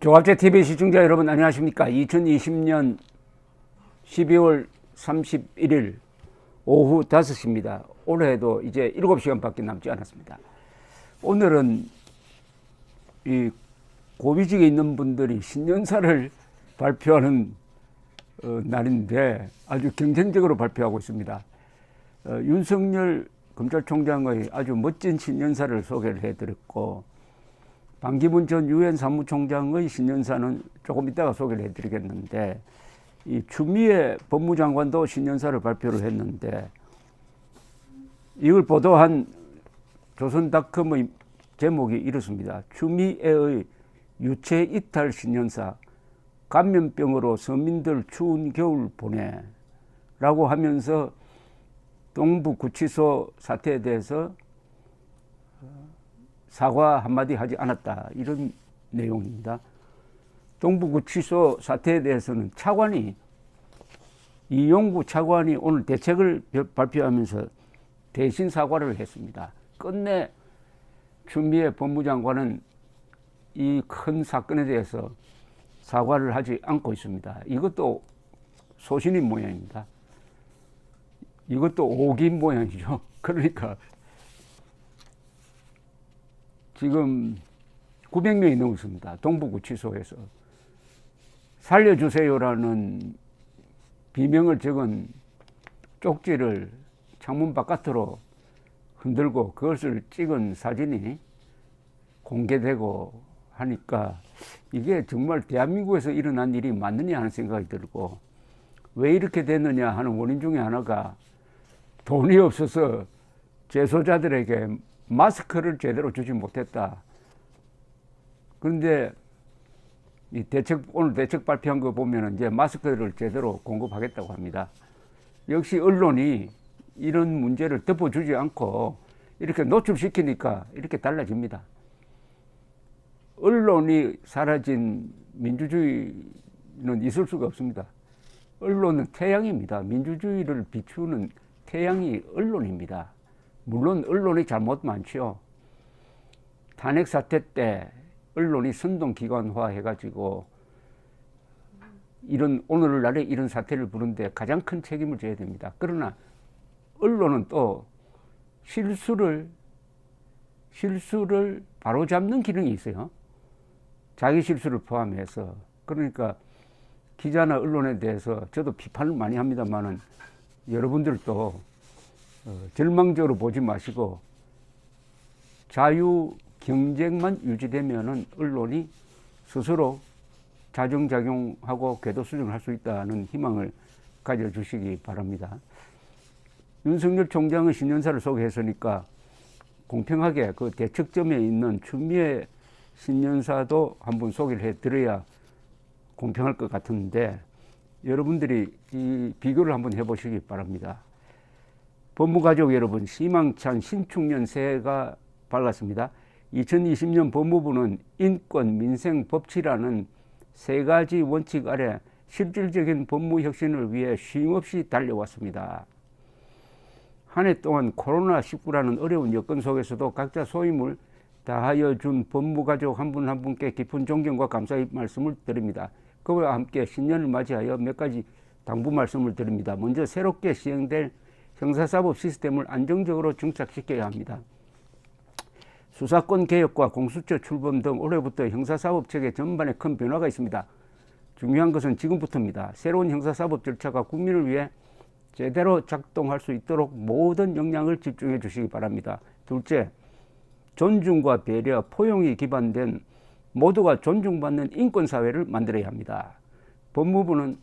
조합제 TV 시청자 여러분 안녕하십니까? 2020년 12월 31일 오후 5시입니다. 올해도 이제 7시간밖에 남지 않았습니다. 오늘은 이 고위직에 있는 분들이 신년사를 발표하는 날인데 아주 경쟁적으로 발표하고 있습니다. 윤석열 검찰총장의 아주 멋진 신년사를 소개를 해드렸고, 반기문 전 유엔 사무총장의 신년사는 조금 이따가 소개를 해드리겠는데, 이 추미애 법무장관도 신년사를 발표를 했는데, 이걸 보도한 조선닷컴의 제목이 이렇습니다. 추미애의 유체 이탈 신년사, 감염병으로 서민들 추운 겨울 보내 라고 하면서 동부구치소 사태에 대해서 사과 한마디 하지 않았다, 이런 내용입니다. 동부구치소 사태에 대해서는 차관이, 이용구 차관이 오늘 대책을 발표하면서 대신 사과를 했습니다. 끝내 추미애 법무장관은 이 큰 사건에 대해서 사과를 하지 않고 있습니다. 이것도 소신인 모양입니다. 이것도 오긴 모양이죠. 그러니까 지금 900명이 넘었습니다. 동부구치소에서 살려주세요라는 비명을 적은 쪽지를 창문 바깥으로 흔들고 그것을 찍은 사진이 공개되고 하니까 이게 정말 대한민국에서 일어난 일이 맞느냐 하는 생각이 들고, 왜 이렇게 됐느냐 하는 원인 중에 하나가 돈이 없어서 재소자들에게 마스크를 제대로 주지 못했다. 그런데 이 오늘 대책 발표한 거 보면 이제 마스크를 제대로 공급하겠다고 합니다. 역시 언론이 이런 문제를 덮어주지 않고 이렇게 노출시키니까 이렇게 달라집니다. 언론이 사라진 민주주의는 있을 수가 없습니다. 언론은 태양입니다. 민주주의를 비추는 태양이 언론입니다. 물론 언론이 잘못 많죠. 탄핵 사태 때 언론이 선동기관화 해가지고 오늘날에 이런 사태를 부른데 가장 큰 책임을 져야 됩니다. 그러나 언론은 또 실수를 바로잡는 기능이 있어요. 자기 실수를 포함해서. 그러니까 기자나 언론에 대해서 저도 비판을 많이 합니다만은, 여러분들도 절망적으로 보지 마시고 자유 경쟁만 유지되면은 언론이 스스로 자정작용하고 궤도 수정을 할 수 있다는 희망을 가져주시기 바랍니다. 윤석열 총장의 신년사를 소개했으니까 공평하게 그 대척점에 있는 추미애 신년사도 한번 소개를 해드려야 공평할 것 같은데, 여러분들이 이 비교를 한번 해보시기 바랍니다. 법무가족 여러분, 희망찬 신축년 새해가 밝았습니다. 2020년 법무부는 인권, 민생, 법치라는 세 가지 원칙 아래 실질적인 법무 혁신을 위해 쉼없이 달려왔습니다. 한 해 동안 코로나19라는 어려운 여건 속에서도 각자 소임을 다하여 준 법무가족 한 분 한 분께 깊은 존경과 감사의 말씀을 드립니다. 그와 함께 신년을 맞이하여 몇 가지 당부 말씀을 드립니다. 먼저 새롭게 시행될 형사사법 시스템을 안정적으로 정착시켜야 합니다. 수사권 개혁과 공수처 출범 등 올해부터 형사사법 체계 전반에 큰 변화가 있습니다. 중요한 것은 지금부터입니다. 새로운 형사사법 절차가 국민을 위해 제대로 작동할 수 있도록 모든 역량을 집중해 주시기 바랍니다. 둘째, 존중과 배려, 포용이 기반된 모두가 존중받는 인권사회를 만들어야 합니다. 법무부는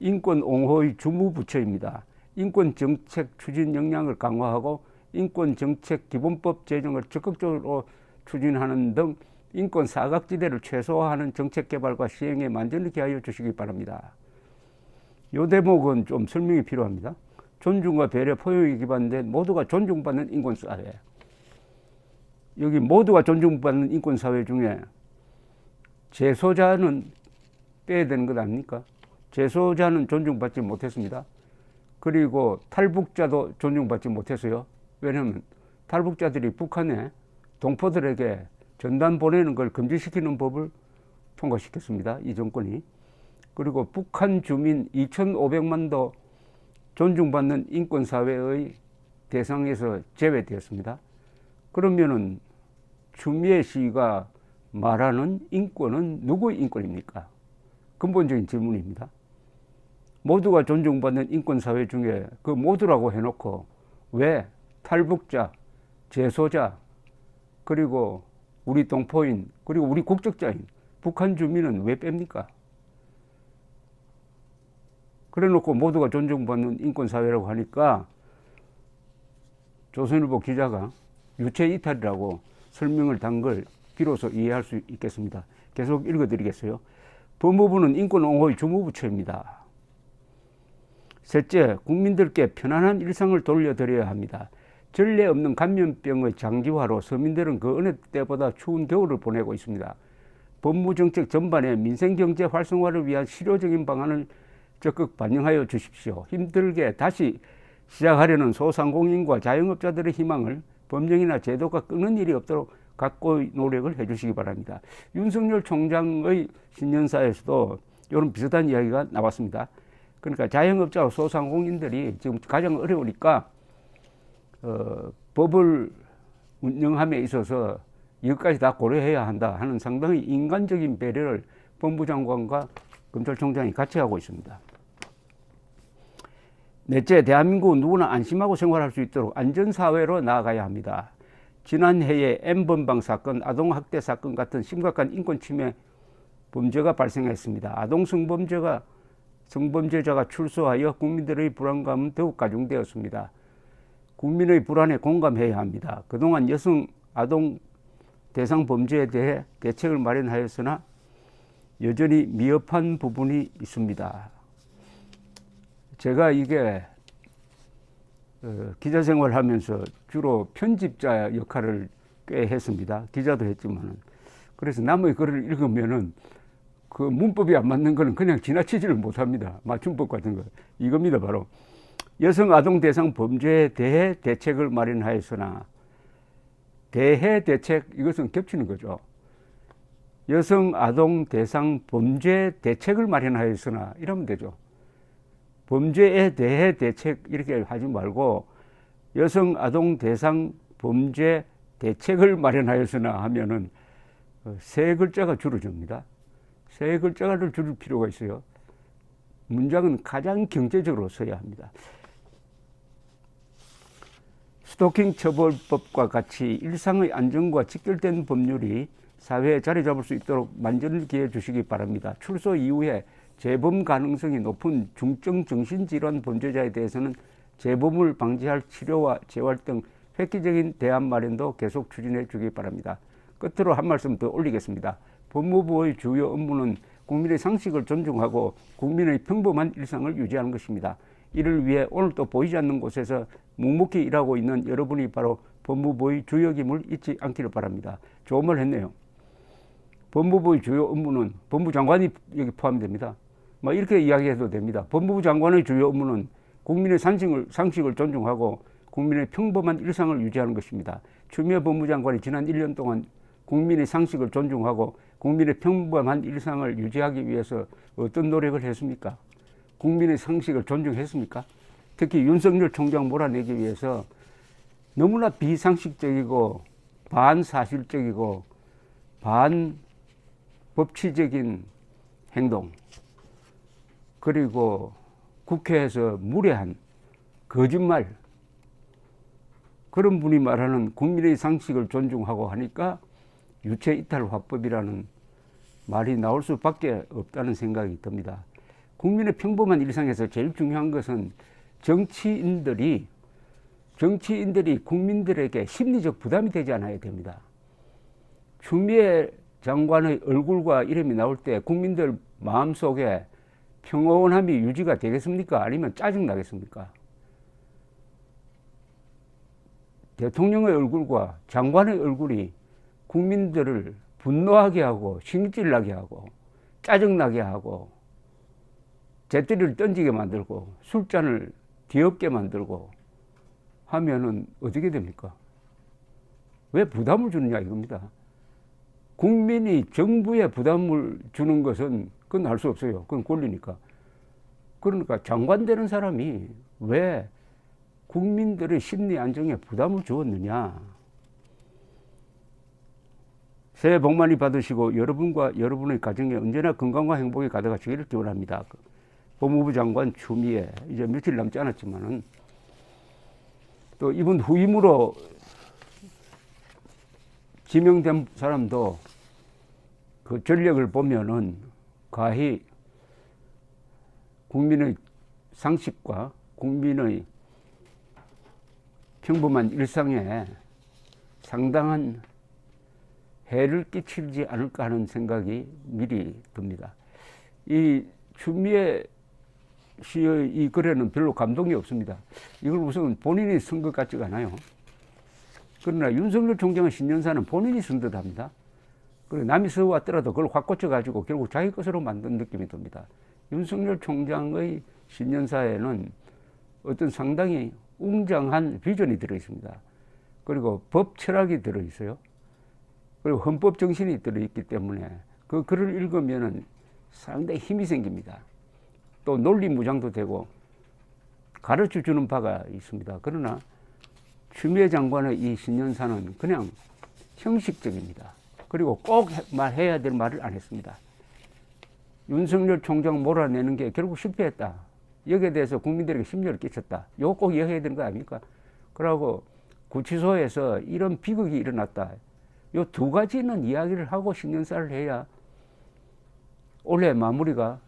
인권 옹호의 주무부처입니다. 인권정책 추진 역량을 강화하고 인권정책 기본법 제정을 적극적으로 추진하는 등 인권 사각지대를 최소화하는 정책 개발과 시행에 만전을 기하여 주시기 바랍니다. 이 대목은 좀 설명이 필요합니다. 존중과 배려, 포용이 기반된 모두가 존중받는 인권사회. 여기 모두가 존중받는 인권사회 중에 재소자는 빼야 되는 것 아닙니까? 재소자는 존중받지 못했습니다. 그리고 탈북자도 존중받지 못했어요. 왜냐하면 탈북자들이 북한에 동포들에게 전단 보내는 걸 금지시키는 법을 통과시켰습니다. 이 정권이. 그리고 북한 주민 2,500만도 존중받는 인권사회의 대상에서 제외되었습니다. 그러면은 추미애 씨가 말하는 인권은 누구의 인권입니까? 근본적인 질문입니다. 모두가 존중받는 인권사회 중에 그 모두라고 해놓고 왜 탈북자, 재소자, 그리고 우리 동포인, 그리고 우리 국적자인 북한 주민은 왜 뺍니까? 그래 놓고 모두가 존중받는 인권사회라고 하니까 조선일보 기자가 유체이탈이라고 설명을 단 걸 비로소 이해할 수 있겠습니다. 계속 읽어드리겠어요. 법무부는 인권옹호의 주무부처입니다. 셋째, 국민들께 편안한 일상을 돌려드려야 합니다. 전례 없는 감염병의 장기화로 서민들은 그 어느 때보다 추운 겨울을 보내고 있습니다. 법무정책 전반에 민생경제 활성화를 위한 실효적인 방안을 적극 반영하여 주십시오. 힘들게 다시 시작하려는 소상공인과 자영업자들의 희망을 법령이나 제도가 끊는 일이 없도록 각고의 노력을 해주시기 바랍니다. 윤석열 총장의 신년사에서도 이런 비슷한 이야기가 나왔습니다. 그러니까 자영업자와 소상공인들이 지금 가장 어려우니까 법을 운영함에 있어서 이것까지 다 고려해야 한다 하는 상당히 인간적인 배려를 법무부 장관과 검찰총장이 같이 하고 있습니다. 넷째, 대한민국은 누구나 안심하고 생활할 수 있도록 안전사회로 나아가야 합니다. 지난해에 N번방 사건, 아동학대 사건 같은 심각한 인권침해 범죄가 발생했습니다. 아동 성범죄자가 출소하여 국민들의 불안감은 더욱 가중되었습니다. 국민의 불안에 공감해야 합니다. 그동안 여성, 아동 대상 범죄에 대해 대책을 마련하였으나 여전히 미흡한 부분이 있습니다. 제가 이게 기자 생활을 하면서 주로 편집자 역할을 꽤 했습니다. 기자도 했지만은. 그래서 남의 글을 읽으면은 그 문법이 안 맞는 거는 그냥 지나치지를 못합니다. 맞춤법 같은 거. 이겁니다, 바로. 여성 아동 대상 범죄에 대해 대책을 마련하였으나, 대해 대책, 이것은 겹치는 거죠. 여성 아동 대상 범죄 대책을 마련하였으나, 이러면 되죠. 범죄에 대해 대책 이렇게 하지 말고 여성 아동 대상 범죄 대책을 마련하였으나 하면은 세 글자가 줄어집니다. 세 글자를 줄일 필요가 있어요. 문장은 가장 경제적으로 써야 합니다. 스토킹 처벌법과 같이 일상의 안전과 직결된 법률이 사회에 자리 잡을 수 있도록 만전을 기해 주시기 바랍니다. 출소 이후에 재범 가능성이 높은 중증 정신질환 범죄자에 대해서는 재범을 방지할 치료와 재활 등 획기적인 대안 마련도 계속 추진해 주기 바랍니다. 끝으로 한 말씀 더 올리겠습니다. 법무부의 주요 업무는 국민의 상식을 존중하고 국민의 평범한 일상을 유지하는 것입니다. 이를 위해 오늘도 보이지 않는 곳에서 묵묵히 일하고 있는 여러분이 바로 법무부의 주역임을 잊지 않기를 바랍니다. 좋은 말 했네요. 법무부의 주요 업무는 법무부 장관이 여기 포함됩니다. 이렇게 이야기해도 됩니다. 법무부 장관의 주요 업무는 국민의 상식을 존중하고 국민의 평범한 일상을 유지하는 것입니다. 추미애 법무장관이 지난 1년 동안 국민의 상식을 존중하고 국민의 평범한 일상을 유지하기 위해서 어떤 노력을 했습니까? 국민의 상식을 존중했습니까? 특히 윤석열 총장 몰아내기 위해서 너무나 비상식적이고 반사실적이고 반법치적인 행동, 그리고 국회에서 무례한 거짓말, 그런 분이 말하는 국민의 상식을 존중하고 하니까 유체이탈화법이라는 말이 나올 수밖에 없다는 생각이 듭니다. 국민의 평범한 일상에서 제일 중요한 것은 정치인들이 국민들에게 심리적 부담이 되지 않아야 됩니다. 추미애 장관의 얼굴과 이름이 나올 때 국민들 마음속에 평온함이 유지가 되겠습니까? 아니면 짜증나겠습니까? 대통령의 얼굴과 장관의 얼굴이 국민들을 분노하게 하고 신경질나게 하고 짜증나게 하고 재떨이를 던지게 만들고 술잔을 뒤엎게 만들고 하면은 어떻게 됩니까? 왜 부담을 주느냐 이겁니다. 국민이 정부에 부담을 주는 것은 그건 할 수 없어요. 그건 권리니까. 그러니까 장관 되는 사람이 왜 국민들의 심리 안정에 부담을 주었느냐. 새해 복 많이 받으시고 여러분과 여러분의 가정에 언제나 건강과 행복이 가득하시기를 기원합니다. 법무부 장관 추미애, 이제 며칠 남지 않았지만은 또 이분 후임으로 지명된 사람도 그 전력을 보면은 가히 국민의 상식과 국민의 평범한 일상에 상당한 해를 끼치지 않을까 하는 생각이 미리 듭니다. 이 추미애 씨의 이 글에는 별로 감동이 없습니다. 이걸 우선 본인이 쓴 것 같지가 않아요. 그러나 윤석열 총장의 신년사는 본인이 쓴 듯합니다. 그리고 남이 써왔더라도 그걸 확 꽂혀가지고 결국 자기 것으로 만든 느낌이 듭니다. 윤석열 총장의 신년사에는 어떤 상당히 웅장한 비전이 들어있습니다. 그리고 법 철학이 들어있어요. 그리고 헌법 정신이 들어있기 때문에 그 글을 읽으면 상당히 힘이 생깁니다. 또 논리무장도 되고 가르쳐 주는 바가 있습니다. 그러나 추미애 장관의 이 신년사는 그냥 형식적입니다. 그리고 꼭 말해야 될 말을 안 했습니다. 윤석열 총장 몰아내는 게 결국 실패했다. 여기에 대해서 국민들에게 심려를 끼쳤다. 이거 꼭 이야기해야 되는 거 아닙니까? 그러고 구치소에서 이런 비극이 일어났다. 이 두 가지는 이야기를 하고 신년사를 해야 올해 마무리가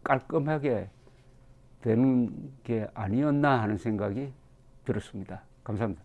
깔끔하게 되는 게 아니었나 하는 생각이 들었습니다. 감사합니다.